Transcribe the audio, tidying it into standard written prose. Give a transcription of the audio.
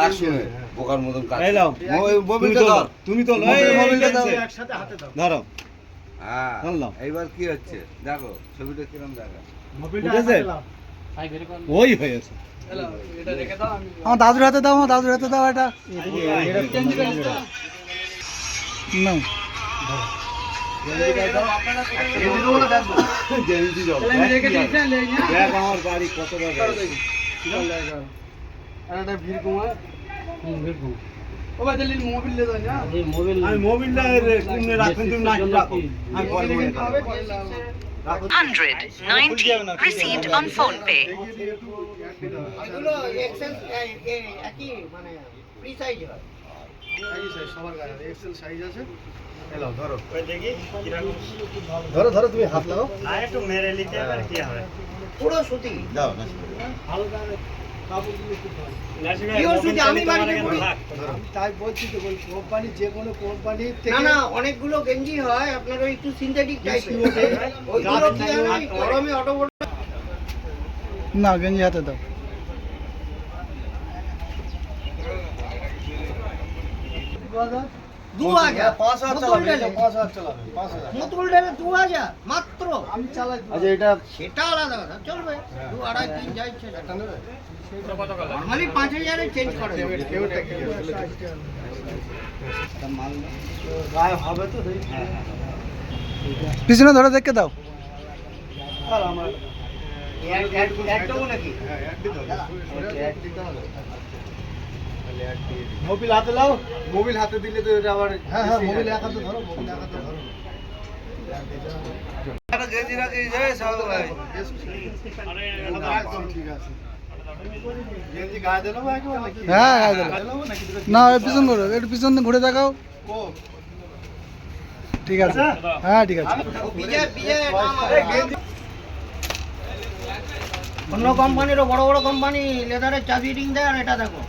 আসুনে বোকার মতন কাজ। এই লাও মোবাইলটা ধর। তুমি তো মোবাইলটা দাও। একসাথে হাতে দাও। ধরো হ্যাঁ ধরলাম। এইবার কি হচ্ছে দেখো ছবিটা কিরম দেখা। মোবাইলটা উঠেছে? হাতে দাও। ওই হয়েছে আমার দাদুর হাতে দাও, আমার দাদুর হাতে দাও এটা না। দেখ আমার বাড়ি কত টাকা আমি মোবিলটা রাখবেন তুমি না রাখো আমি পরে মনে করব 190 received on phone pay. এগুলো এক্সেল একই মানে ফ্রি সাইজ হয়। সবার গায়ে এক্সেল সাইজ আছে। এলাও ধরো। ওই দেখি কিরকম ধরো ধরো তুমি হাত লাও। না একটু মেরে নিতে আর কি হবে। পুরো সুতি। দাও না ভালো গায়ে কাপড়গুলো একটু ভালো। পিওর সুতি আমি বাড়িতে করি। তাই বলছি তো বল কোম্পানি যে কোনো কোম্পানি থেকে না না অনেকগুলো গেঞ্জি হয় আপনার ওই একটু সিনথেটিক টাইপের। ওইগুলো কি জানেন গরমে অটো না গেঞ্জি হাতে দাও। মুতুল ডেলে 2000 মাত্র। আমি চালাই। আচ্ছা এটা সেটা আলাদা কথা চলবে 2 2.5 3 যাই সেটা নরমালি 5000 এ চেঞ্জ করে দেবে। কেউটা কি গায়ে হবে তো দেখি। পিছনে ধরে দেখে দাও। আর আমার একটাও নাকি মোবিল হাতে লাও। মোবিল হাতে দিলে তো এটা আবার হ্যাঁ হ্যাঁ মোবিল এক হাতে ধরো, মোবিল এক হাতে ধরো। একটা গেঞ্জি রাখি যায় সব ভাই। একদম ঠিক আছে। গেঞ্জি গায়ে দিলো বা একবার নাকি? হ্যাঁ গায়ে দিলো। দিলো নাকি দুটো? না পিছন করো, একটু পিছন ঘুরে দেখাও। ও ঠিক আছে, হ্যাঁ ঠিক আছে। বিজয় বিজয় অন্য কোম্পানিরও বড় বড় কোম্পানি লেদারের চাবি রিং দেয় আর এটা দেখো